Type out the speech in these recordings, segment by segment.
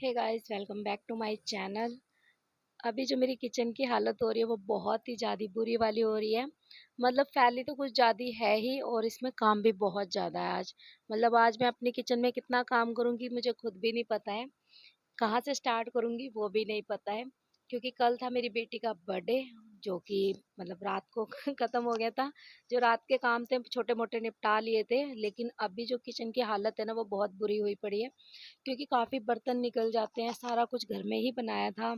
Hey guys, welcome back to my channel. अभी जो मेरी किचन की हालत हो रही है वो बहुत ही ज़्यादा बुरी वाली हो रही है। मतलब फैली तो कुछ ज़्यादा है ही और इसमें काम भी बहुत ज़्यादा है आज। मतलब आज मैं अपनी किचन में कितना काम करूँगी मुझे खुद भी नहीं पता है। कहाँ से स्टार्ट करूँगी वो भी नहीं पता है, क्योंकि कल था मेरी बेटी का बर्थडे, जो कि मतलब रात को ख़त्म हो गया था। जो रात के काम थे छोटे-मोटे निपटा लिए थे, लेकिन अभी जो किचन की हालत है ना वो बहुत बुरी हुई पड़ी है, क्योंकि काफ़ी बर्तन निकल जाते हैं। सारा कुछ घर में ही बनाया था।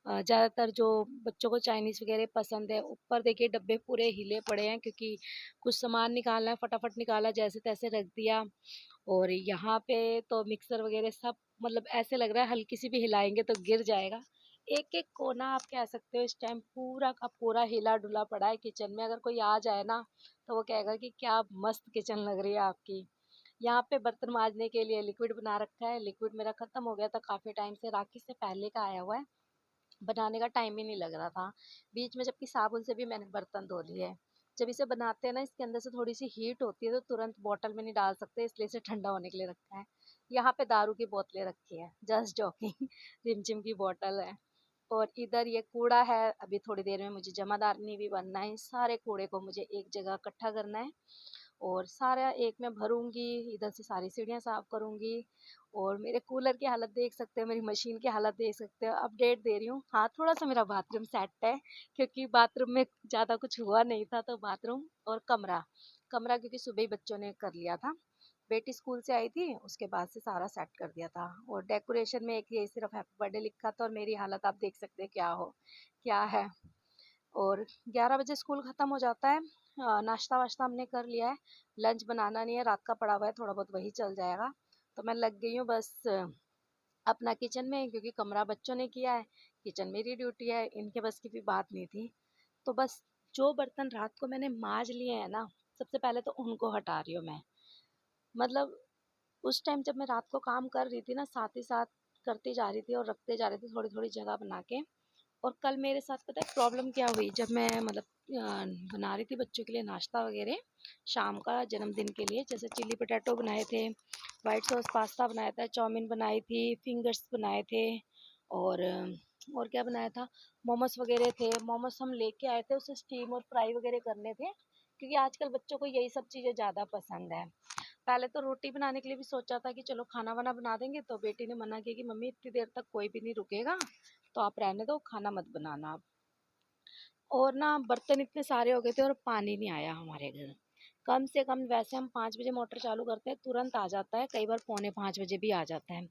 ज़्यादातर जो बच्चों को चाइनीज़ वग़ैरह पसंद है, ऊपर देखिए डब्बे पूरे हिले पड़े हैं, क्योंकि कुछ सामान निकालना है, फटाफट निकाला जैसे-तैसे रख दिया। और यहाँ पे तो मिक्सर वगैरह सब मतलब ऐसे लग रहा है हल्की सी भी हिलाएँगे तो गिर जाएगा। एक-एक कोना आप कह सकते हो इस टाइम पूरा का पूरा हिला-डुला पड़ा है किचन में। अगर कोई आ जाए ना तो वो कहेगा कि क्या मस्त किचन लग रही है आपकी। यहाँ पे बर्तन माँजने के लिए लिक्विड बना रखा है। लिक्विड मेरा ख़त्म हो गया था काफ़ी टाइम से, राखी से पहले का आया हुआ है। बनाने का टाइम ही नहीं लग रहा था। बीच में जबकि साबुन से भी मैंने बर्तन धो लिए। जब इसे बनाते हैं ना इसके अंदर से थोड़ी-सी हीट होती है तो तुरंत बॉटल में नहीं डाल सकते, इसलिए इसे ठंडा होने के लिए रखा है। यहाँ पे दारू की बोतलें रखी हैं, जस्ट जोकिंग। रिमझिम की बॉटल है। और इधर ये कूड़ा है, अभी थोड़ी देर में मुझे जमादारनी भी बनना है। इस सारे कूड़े को मुझे एक जगह इकट्ठा करना है और सारा एक में भरूँगी, इधर से सारी सीढ़ियाँ साफ़ करूँगी। और मेरे कूलर की हालत देख सकते हो, मेरी मशीन की हालत देख सकते हो, अपडेट दे रही हूँ। हाँ, थोड़ा-सा मेरा बाथरूम सेट है, क्योंकि बाथरूम में ज़्यादा कुछ हुआ नहीं था, तो बाथरूम और कमरा, कमरा क्योंकि सुबह ही बच्चों ने कर लिया था। बेटी स्कूल से आई थी, उसके बाद से सारा सेट कर दिया था। और डेकोरेशन में एक ये सिर्फ़ हैप्पी बर्थडे लिखा था और मेरी हालत आप देख सकते हैं क्या है। और 11 बजे स्कूल ख़त्म हो जाता है। नाश्ता-वाश्ता हमने कर लिया है, लंच बनाना नहीं है, रात का पड़ा हुआ है, थोड़ा बहुत वही चल जाएगा। तो मैं लग गई हूँ बस अपना किचन में, क्योंकि कमरा बच्चों ने किया है, किचन मेरी ड्यूटी है, इनके बस की भी बात नहीं थी। तो बस जो बर्तन रात को मैंने माँज लिए हैं ना, सबसे पहले तो उनको हटा रही हूँ मैं। मतलब उस टाइम जब मैं रात को काम कर रही थी ना, साथ ही साथ करती जा रही थी और रखते जा रही थी थोड़ी-थोड़ी जगह बना के। और कल मेरे साथ पता है प्रॉब्लम क्या हुई, जब मैं मतलब बना रही थी बच्चों के लिए नाश्ता वगैरह शाम का जन्मदिन के लिए, जैसे चिल्ली पोटैटो बनाए थे, वाइट सॉस पास्ता बनाया था, चाउमीन बनाई थी, फिंगर्स बनाए थे। और और क्या बनाया था, मोमोज वगैरह थे। मोमोज हम लेके आए थे, उसे स्टीम और फ्राई वगैरह करने थे, क्योंकि आजकल बच्चों को यही सब चीज़ें ज़्यादा पसंद है। पहले तो रोटी बनाने के लिए भी सोचा था कि चलो खाना वाना बना देंगे, तो बेटी ने मना किया कि मम्मी इतनी देर तक कोई भी नहीं रुकेगा, तो आप रहने दो, खाना मत बनाना आप। और ना बर्तन इतने सारे हो गए थे और पानी नहीं आया हमारे घर। कम से कम वैसे हम 5 बजे मोटर चालू करते हैं, तुरंत आ जाता है, कई बार पौने 5 बजे भी आ जाता है।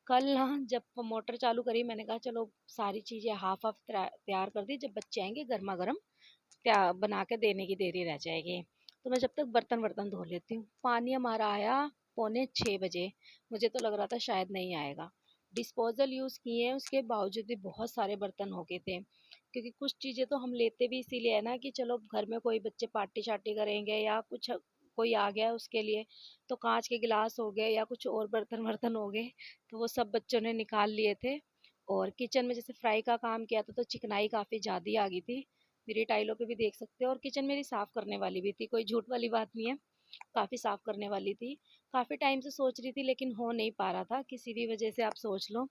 कल ना जब मोटर चालू करी, मैंने कहा चलो सारी चीज़ें हाफ़ हाफ़ तैयार कर दी, जब बच्चे आएँगे गरमा-गरम त्या बना के देने की देरी रह जाएगी। तो मैं जब तक बर्तन-वर्तन धो लेती हूँ। पानी हमारा आया पौने 6 बजे, मुझे तो लग रहा था शायद नहीं आएगा। डिस्पोज़ल यूज़ किए हैं, उसके बावजूद भी बहुत सारे बर्तन हो गए थे। क्योंकि कुछ चीज़ें तो हम लेते भी इसीलिए है ना कि चलो घर में कोई बच्चे पार्टी-शार्टी करेंगे या कुछ कोई आ गया है उसके लिए, तो काँच के गिलास हो गए या कुछ और बर्तन-वर्तन हो गए, तो वो सब बच्चों ने निकाल लिए थे। और किचन में जैसे फ्राई का काम किया था तो चिकनाई काफ़ी ज़्यादा ही आ गई थी। मेरी टाइलों पे भी देख सकते हो, और किचन मेरी साफ़ करने वाली भी थी, कोई झूठ वाली बात नहीं है, काफ़ी साफ़ करने वाली थी। काफ़ी टाइम से सोच रही थी लेकिन हो नहीं पा रहा था, किसी भी वजह से आप सोच लो।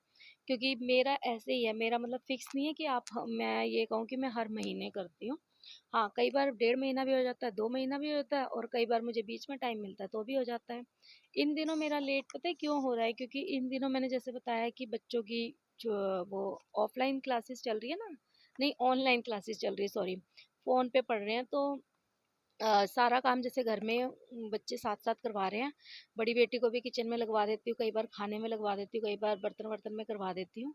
क्योंकि मेरा ऐसे ही है, मेरा मतलब फ़िक्स नहीं है कि आप ह मैं ये कहूँ कि मैं हर महीने करती हूँ। हाँ, कई बार डेढ़ महीना भी हो जाता है, 2 महीना भी हो जाता है और कई बार मुझे बीच में टाइम मिलता है तो भी हो जाता है। इन दिनों मेरा लेट पता है क्यों हो रहा है? क्योंकि इन दिनों मैंने जैसे बताया कि बच्चों की जो वो ऑफ़लाइन क्लासेस चल रही है ना, नहीं ऑनलाइन क्लासेस चल रही है, सॉरी, फ़ोन पे पढ़ रहे हैं, तो सारा काम जैसे घर में बच्चे साथ-साथ करवा रहे हैं। बड़ी बेटी को भी किचन में लगवा देती हूँ, कई बार खाने में लगवा देती हूँ, कई बार बर्तन-वर्तन में करवा देती हूँ।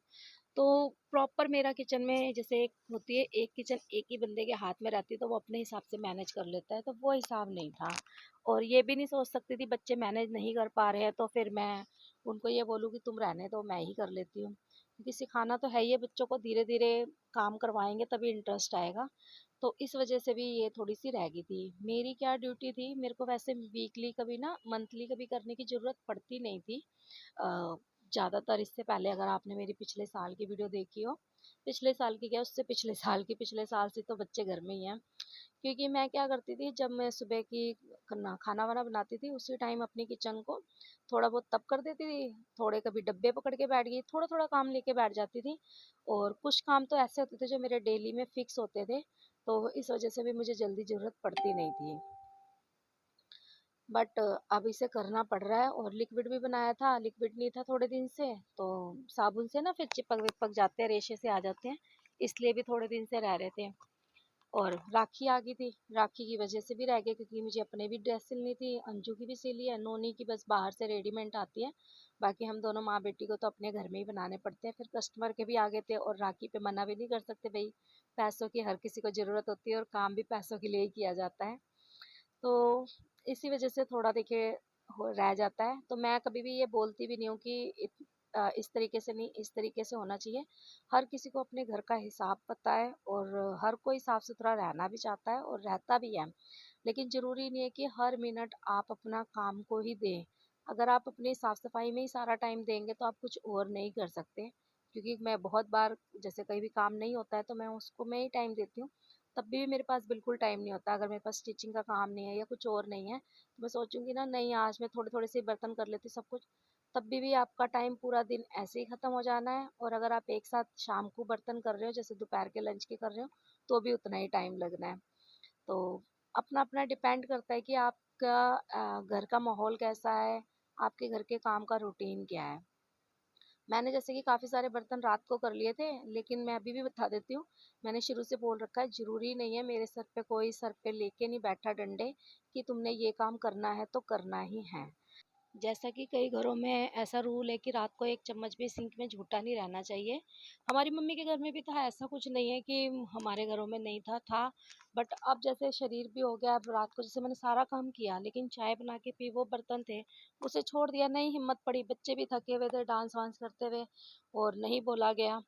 तो प्रॉपर मेरा किचन में जैसे एक होती है, एक किचन एक ही बंदे के हाथ में रहती है तो वो अपने हिसाब से मैनेज कर लेता है, तो वो हिसाब नहीं था। और ये भी नहीं सोच सकती थी बच्चे मैनेज नहीं कर पा रहे हैं तो फिर मैं उनको ये बोलूँ कि तुम रहने दो, मैं ही कर लेती हूँ। क्योंकि सिखाना तो है ही है बच्चों को, धीरे-धीरे काम करवाएँगे तभी इंटरेस्ट आएगा। तो इस वजह से भी ये थोड़ी-सी रह गई थी। मेरी क्या ड्यूटी थी, मेरे को वैसे वीकली कभी ना मंथली कभी करने की ज़रूरत पड़ती नहीं थी। अ, ज़्यादातर इससे पहले अगर आपने मेरी पिछले साल की वीडियो देखी हो, पिछले साल की क्या उससे पिछले साल की, पिछले साल से तो बच्चे घर में ही हैं। क्योंकि मैं क्या करती थी, जब मैं सुबह की खाना खाना वाना बनाती थी उसी टाइम अपनी किचन को थोड़ा बहुत तब कर देती थी, थोड़े कभी डब्बे पकड़ के बैठ गई, थोड़ा थोड़ा काम लेके बैठ जाती थी। और कुछ काम तो ऐसे होते थे जो मेरे डेली में फिक्स होते थे, तो इस वजह से भी मुझे जल्दी ज़रूरत पड़ती नहीं थी। बट अब इसे करना पड़ रहा है। और लिक्विड भी बनाया था, लिक्विड नहीं था थोड़े दिन से, तो साबुन से ना फिर चिपक विपक जाते हैं, रेशे से आ जाते हैं, इसलिए भी थोड़े दिन से रह रहे थे। और राखी आ गई थी, राखी की वजह से भी रह गए, क्योंकि मुझे अपने भी ड्रेस सिलनी थी, अंजू की भी सिली है, नोनी की बस बाहर से रेडीमेड आती है। बाकी हम दोनों माँ बेटी को तो अपने घर में ही बनाने पड़ते हैं। फिर कस्टमर के भी आ गए थे, और राखी पे मना भी नहीं कर सकते भाई, पैसों की हर किसी को ज़रूरत होती है और काम भी पैसों के लिए ही किया जाता है। तो इसी वजह से थोड़ा देखिए हो रह जाता है। तो मैं कभी भी ये बोलती भी नहीं हूँ कि इस तरीके से नहीं, इस तरीके से होना चाहिए। हर किसी को अपने घर का हिसाब पता है, और हर कोई साफ सुथरा रहना भी चाहता है और रहता भी है। लेकिन ज़रूरी नहीं है कि हर मिनट आप अपना काम को ही दें। अगर आप अपनी साफ सफाई में ही सारा टाइम देंगे तो आप कुछ और नहीं कर सकते। क्योंकि मैं बहुत बार, जैसे कहीं भी काम नहीं होता है तो मैं उसको मैं ही टाइम देती हूँ, तब भी मेरे पास बिल्कुल टाइम नहीं होता। अगर मेरे पास स्टिचिंग का काम नहीं है या कुछ और नहीं है, तो मैं सोचूंगी ना, नहीं आज मैं थोड़े थोड़े से बर्तन कर लेती सब कुछ, तब भी आपका टाइम पूरा दिन ऐसे ही खत्म हो जाना है। और अगर आप एक साथ शाम को बर्तन कर रहे हो, जैसे दोपहर के लंच के कर रहे हो, तो भी उतना ही टाइम लगना है। तो अपना अपना डिपेंड करता है कि आपका घर का माहौल कैसा है, आपके घर के काम का रूटीन क्या है। मैंने जैसे कि काफ़ी सारे बर्तन रात को कर लिए थे, लेकिन मैं अभी भी बता देती हूँ, मैंने शुरू से बोल रखा है, ज़रूरी नहीं है, मेरे सर पे कोई सर पे लेके नहीं बैठा डंडे कि तुमने ये काम करना है तो करना ही है। जैसा कि कई घरों में ऐसा रूल है कि रात को एक चम्मच भी सिंक में झूठा नहीं रहना चाहिए। हमारी मम्मी के घर में भी था, ऐसा कुछ नहीं है कि हमारे घरों में नहीं था। बट अब जैसे शरीर भी हो गया, अब रात को जैसे मैंने सारा काम किया, लेकिन चाय बना के पी, वो बर्तन थे उसे छोड़ दिया, नहीं हिम्मत पड़ी, बच्चे भी थके हुए थे डांस वांस करते हुए, और नहीं बोला गया।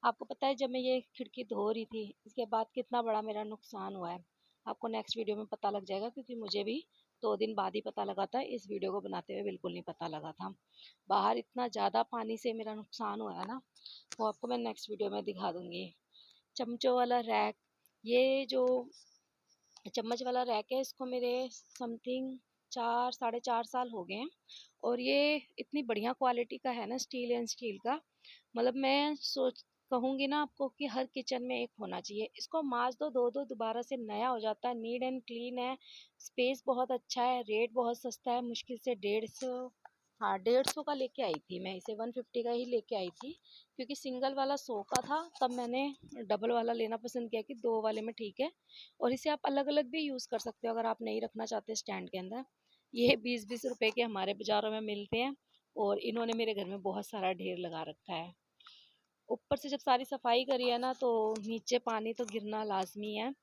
आपको पता है, जब मैं ये खिड़की धो रही थी, इसके बाद कितना बड़ा मेरा नुकसान हुआ है, आपको नेक्स्ट वीडियो में पता लग जाएगा, क्योंकि मुझे भी 2 दिन बाद ही पता लगा था, इस वीडियो को बनाते हुए बिल्कुल नहीं पता लगा था। बाहर इतना ज़्यादा पानी से मेरा नुकसान हुआ है ना, वो आपको मैं नेक्स्ट वीडियो में दिखा दूंगी। चमचों वाला रैक, ये जो चम्मच वाला रैक है, इसको मेरे समथिंग 4 साढ़े 4 साल हो गए हैं। और ये इतनी बढ़िया क्वालिटी का है ना, स्टील एंड स्टील का, मतलब मैं सोच कहूँगी ना आपको कि हर किचन में एक होना चाहिए। इसको मांज दो, धो दो, दोबारा से नया हो जाता है, नीट एंड क्लीन है। स्पेस बहुत अच्छा है, रेट बहुत सस्ता है, मुश्किल से 150, हाँ 150 का लेके आई थी मैं इसे, 150 का ही लेके आई थी, क्योंकि सिंगल वाला 100 का था, तब मैंने डबल वाला लेना पसंद किया कि 2 वाले में ठीक है। और इसे आप अलग अलग भी यूज़ कर सकते हो, अगर आप नहीं रखना चाहते स्टैंड के अंदर। ये 20-20 रुपए के हमारे बाज़ारों में मिलते हैं, और इन्होंने मेरे घर में बहुत सारा ढेर लगा रखा है। ऊपर से जब सारी सफाई करी है ना, तो नीचे पानी तो गिरना लाजमी है।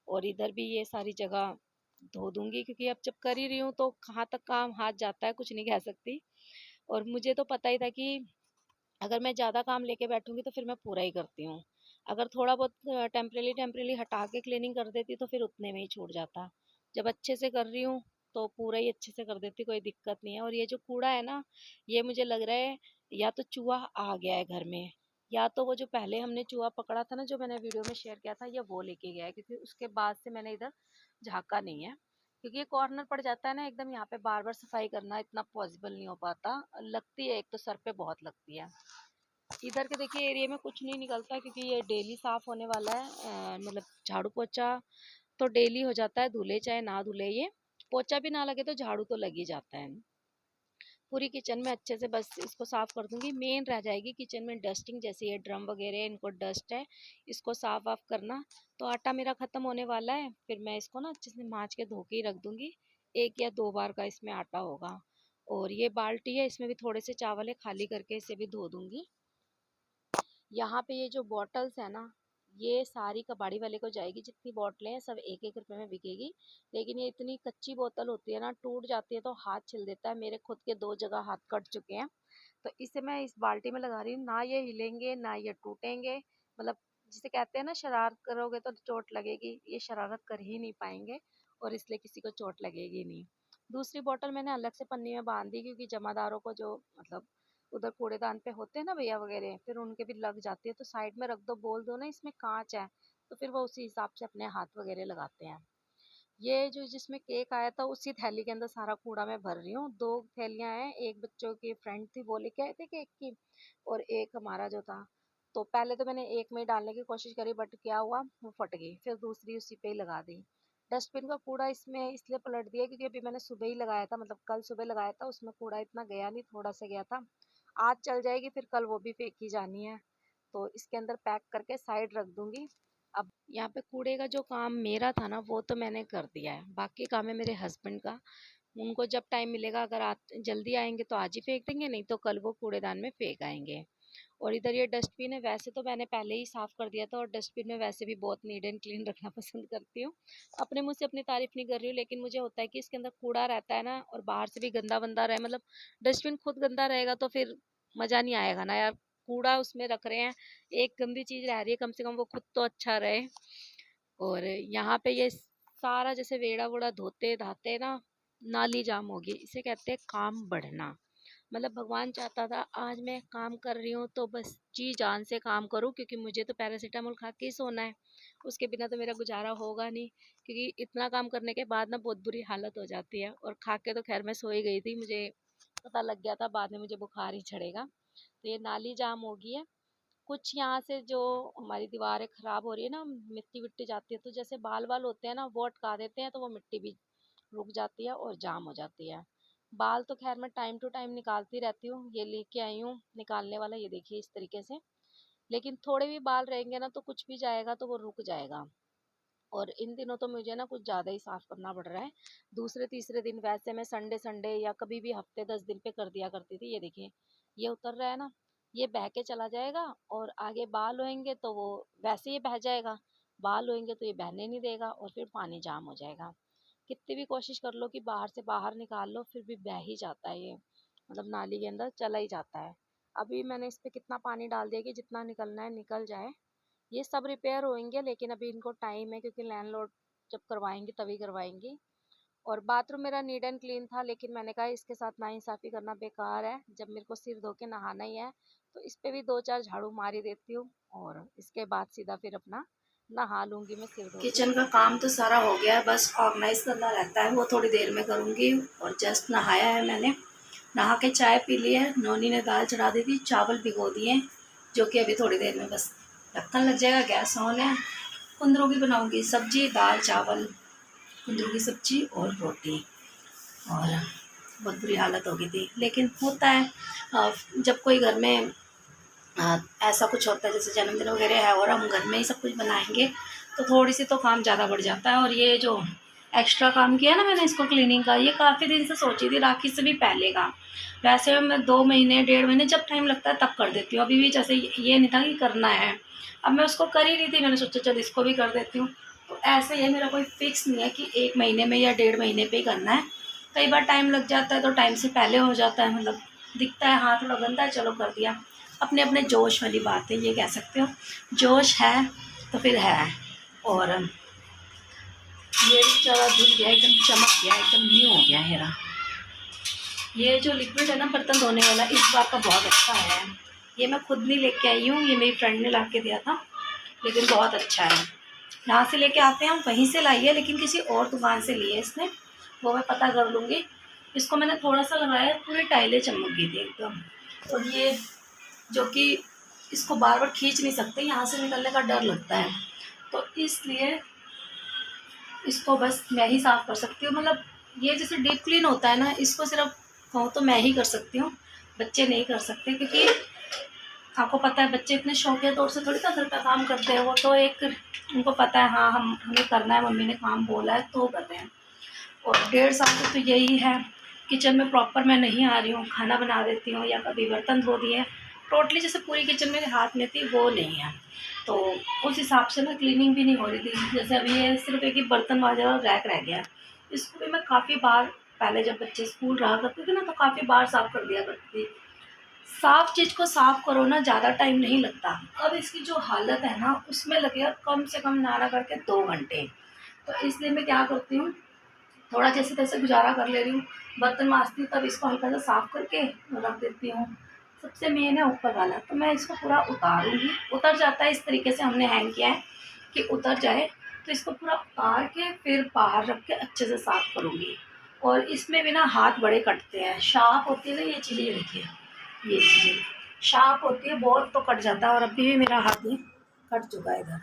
और इधर भी ये सारी जगह धो दूंगी, क्योंकि अब जब कर ही रही हूँ तो कहाँ तक काम हाथ जाता है कुछ नहीं कह सकती। और मुझे तो पता ही था कि अगर मैं ज़्यादा काम लेके बैठूंगी तो फिर मैं पूरा ही करती हूँ। अगर थोड़ा बहुत टेम्परेली टेम्परेली हटा के क्लीनिंग कर देती तो फिर उतने में ही छूट जाता। जब अच्छे से कर रही हूँ तो पूरा ही अच्छे से कर देती, कोई दिक्कत नहीं है। और ये जो कूड़ा है ना, ये मुझे लग रहा है या तो चूहा आ गया है घर में, या तो वो जो पहले हमने चूहा पकड़ा था ना, जो मैंने वीडियो में शेयर किया था, या वो लेके गया है, क्योंकि उसके बाद से मैंने इधर झाँका नहीं है। क्योंकि ये कॉर्नर पड़ जाता है ना एकदम, यहाँ पे बार बार सफाई करना इतना पॉसिबल नहीं हो पाता, लगती है एक तो सर पे बहुत लगती है। इधर के देखिए एरिया में कुछ नहीं निकलता, क्योंकि ये डेली साफ होने वाला है। मतलब झाड़ू पोछा तो डेली हो जाता है, धुले चाहे ना धुले, ये पोछा भी ना लगे तो झाड़ू तो लग ही जाता है। पूरी किचन में अच्छे से बस इसको साफ कर दूंगी। मेन रह जाएगी किचन में डस्टिंग, जैसे ये ड्रम वगैरह इनको डस्ट है, इसको साफ वाफ करना। तो आटा मेरा खत्म होने वाला है, फिर मैं इसको ना अच्छे से माँज के धो के ही रख दूंगी। 1 या 2 बार का इसमें आटा होगा। और ये बाल्टी है, इसमें भी थोड़े से चावल है, खाली करके इसे भी धो दूंगी। यहाँ पे ये जो बॉटल्स है ना, ये सारी कबाड़ी वाले को जाएगी, जितनी बोतलें हैं सब 1-1 रुपए में बिकेगी। लेकिन ये इतनी कच्ची बोतल होती है ना, टूट जाती है तो हाथ छिल देता है, मेरे खुद के 2 जगह हाथ कट चुके हैं। तो इसे मैं इस बाल्टी में लगा रही हूँ, ना ये हिलेंगे ना ये टूटेंगे। मतलब जिसे कहते हैं ना, शरारत करोगे तो चोट लगेगी, ये शरारत कर ही नहीं पाएंगे, और इसलिए किसी को चोट लगेगी नहीं। दूसरी बोतल मैंने अलग से पन्नी में बांध दी, क्योंकि जमादारों को जो मतलब उधर कूड़ेदान पे होते हैं ना भैया वगैरह, फिर उनके भी लग जाती है, तो साइड में रख दो, बोल दो ना इसमें कांच है, तो फिर वो उसी हिसाब से अपने हाथ वगैरह लगाते हैं। ये जो जिसमें केक आया था उसी थैली के अंदर सारा कूड़ा मैं भर रही हूँ। 2 थैलियाँ हैं, एक बच्चों की फ्रेंड थी वो लेके आए थे केक की और एक हमारा जो था। तो पहले तो मैंने एक में ही डालने की कोशिश करी बट क्या हुआ वो फट गई, फिर दूसरी उसी पे ही लगा दी। डस्टबिन का कूड़ा इसमें इसलिए पलट दिया क्योंकि अभी मैंने सुबह ही लगाया था, मतलब कल सुबह लगाया था, उसमें कूड़ा इतना गया नहीं, थोड़ा सा गया था। आज चल जाएगी, फिर कल वो भी फेंकी जानी है। तो इसके अंदर पैक करके साइड रख दूंगी। अब यहाँ पे कूड़े का जो काम मेरा था ना वो तो मैंने कर दिया है, बाकी काम है मेरे हस्बैंड का। उनको जब टाइम मिलेगा, अगर जल्दी आएंगे तो आज ही फेंक देंगे, नहीं तो कल वो कूड़ेदान में फेंक आएंगे। और इधर ये डस्टबिन है, वैसे तो मैंने पहले ही साफ कर दिया था और डस्टबिन में वैसे भी बहुत नीट एंड क्लीन रखना पसंद करती हूँ। अपने मुंह से अपनी तारीफ नहीं कर रही हूँ, लेकिन मुझे होता है कि इसके अंदर कूड़ा रहता है ना और बाहर से भी गंदा बंदा रहे, मतलब डस्टबिन खुद गंदा रहेगा तो फिर मजा नहीं आएगा ना यार। कूड़ा उसमें रख रहे हैं, एक गंदी चीज रह रही है, कम से कम वो खुद तो अच्छा रहे। और यहाँ पे ये सारा जैसे वेड़ा वोड़ा धोते धाते ना नाली जाम होगी, इसे कहते हैं काम बढ़ना। मतलब भगवान चाहता था आज मैं काम कर रही हूँ तो बस जी जान से काम करूँ, क्योंकि मुझे तो पैरासीटामोल खा के ही सोना है, उसके बिना तो मेरा गुजारा होगा नहीं। क्योंकि इतना काम करने के बाद ना बहुत बुरी हालत हो जाती है, और खा के तो खैर मैं सो ही गई थी, मुझे पता लग गया था बाद में मुझे बुखार ही चढ़ेगा। तो ये नाली जाम हो गई है। कुछ यहाँ से जो हमारी दीवारें खराब हो रही है ना, मिट्टी विट्टी जाती है, तो जैसे बाल वाल होते हैं ना वो अटका देते हैं, तो वो मिट्टी भी रुक जाती है और जाम हो जाती है। बाल तो खैर मैं टाइम टू टाइम निकालती रहती हूँ, ये लेके आई हूँ निकालने वाला, ये देखिए इस तरीके से। लेकिन थोड़े भी बाल रहेंगे ना तो कुछ भी जाएगा तो वो रुक जाएगा। और इन दिनों तो मुझे ना कुछ ज़्यादा ही साफ करना पड़ रहा है। दूसरे तीसरे दिन वैसे मैं संडे संडे या कभी भी हफ्ते 10 दिन पे कर दिया करती थी। ये देखिए ये उतर रहा है ना, ये बह के चला जाएगा, और आगे बाल होएंगे तो वो वैसे ही बह जाएगा। बाल होएंगे तो ये बहने नहीं देगा और फिर पानी जाम हो जाएगा। कितनी भी कोशिश कर लो कि बाहर से बाहर निकाल लो, फिर भी बह ही जाता है ये, मतलब नाली के अंदर चला ही जाता है। अभी मैंने इस पे कितना पानी डाल दिया कि जितना निकलना है निकल जाए। ये सब रिपेयर होंगे, लेकिन अभी इनको टाइम है क्योंकि लैंडलॉर्ड जब करवाएंगे तभी करवाएंगी। और बाथरूम मेरा नीट एंड क्लीन था, लेकिन मैंने कहा इसके साथ नाइंसाफी करना बेकार है, जब मेरे को सिर धो के नहाना ही है तो इस पे भी दो चार झाड़ू मार ही देती हूँ, और इसके बाद सीधा फिर अपना नहा लूंगी मैं सिर धो के। किचन का काम तो सारा हो गया है, बस ऑर्गेनाइज करना रहता है, वो थोड़ी देर में करूँगी। और जस्ट नहाया है मैंने, नहा के चाय पी ली है, नोनी ने दाल चढ़ा दी थी, चावल भिगो दिए, जो कि अभी थोड़ी देर में बस ढक्कन लग जाएगा, गैस ऑन है। कुंदरू की बनाऊंगी सब्जी, दाल चावल, कुंदरू की सब्जी और रोटी। और बहुत बुरी हालत हो गई थी, लेकिन होता है जब कोई घर में ऐसा कुछ होता है जैसे जन्मदिन वगैरह है और हम घर में ही सब कुछ बनाएंगे तो थोड़ी सी तो काम ज़्यादा बढ़ जाता है। और ये जो एक्स्ट्रा काम किया ना मैंने इसको क्लीनिंग का, ये काफ़ी दिन से सोची थी, राखी से भी पहले का। वैसे मैं 2 महीने 1.5 महीने जब टाइम लगता है तब कर देती हूँ, अभी भी जैसे ये नहीं था कि करना है। अब मैं उसको कर ही रही थी, मैंने सोचा चल इसको भी कर देती हूँ। तो ऐसे ये मेरा कोई फिक्स नहीं है कि 1 महीने में या 1.5 महीने पे ही करना है। कई बार टाइम लग जाता है तो टाइम से पहले हो जाता है, मतलब दिखता है हाँ थोड़ा गंदा है चलो कर दिया। अपने अपने जोश वाली बात है, ये कह सकते हो, जोश है तो फिर है। और ये बेचारा धुल गया, एकदम चमक गया, एकदम न्यू हो गया हेरा। ये जो लिक्विड है ना बर्तन धोने वाला, इस बार का बहुत अच्छा आया है। ये मैं खुद नहीं लेके आई हूँ, ये मेरी फ्रेंड ने ला के दिया था, लेकिन बहुत अच्छा है। यहाँ से लेके आते हैं हम, वहीं से लाई है लेकिन किसी और दुकान से ली है इसने, वो मैं पता कर लूँगी। इसको मैंने थोड़ा सा लगाया, पूरी टाइलें चमक गई थी एकदम। और ये जो कि इसको बार बार खींच नहीं सकते, यहाँ से निकलने का डर लगता है, तो इसलिए इसको बस मैं ही साफ़ कर सकती हूँ। मतलब ये जैसे डीप क्लीन होता है ना, इसको सिर्फ कहूँ तो मैं ही कर सकती हूँ, बच्चे नहीं कर सकते, क्योंकि आपको पता है बच्चे इतने शौकिया तौर से थोड़ी ना घर का काम करते हैं, वो तो एक उनको पता है हाँ हमें करना है, मम्मी ने काम बोला है तो कर रहे हैं। और 1.5 साल से तो यही है, किचन में प्रॉपर मैं नहीं आ रही हूँ, खाना बना देती हूँ या कभी बर्तन धो दिए, टोटली जैसे पूरी किचन मेरे हाथ में थी वो नहीं है। तो उस हिसाब से ना क्लीनिंग भी नहीं हो रही थी। जैसे अभी ये सिर्फ एक ही बर्तन मांजा और रैक रह गया, इसको भी मैं काफ़ी बार, पहले जब बच्चे स्कूल रहा करते थे ना तो काफ़ी बार साफ़ कर दिया करती थी। साफ़ चीज़ को साफ़ करो ना ज़्यादा टाइम नहीं लगता, अब इसकी जो हालत है ना उसमें लगेगा कम से कम ना ना करके 2 घंटे। तो इसलिए मैं क्या करती हूँ, थोड़ा जैसे तैसे गुजारा कर ले रही हूँ, बर्तन माँजती हूँ तब इसको हल्का सा साफ़ करके रख देती हूँ। सबसे मेन है ऊपर वाला, तो मैं इसको पूरा उतारूँगी, उतर जाता है इस तरीके से हमने हैंग किया है कि उतर जाए। तो इसको पूरा उतार के फिर बाहर रख के अच्छे से साफ करूँगी। और इसमें भी ना हाथ बड़े कटते हैं, शार्प होती है ना ये चीज़ें, देखिए ये चीज़ें शार्प होती है, बहुत तो कट जाता है और अभी भी मेरा हाथ ये कट चुका है इधर।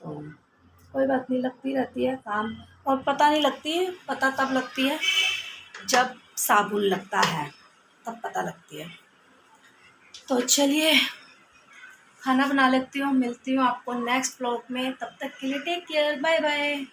तो कोई बात नहीं, लगती रहती है काम। और पता नहीं लगती है, पता तब लगती है जब साबुन लगता है, तब पता लगती है। तो चलिए खाना बना लेती हूँ, मिलती हूँ आपको नेक्स्ट व्लॉग में, तब तक के लिए टेक केयर, बाय बाय।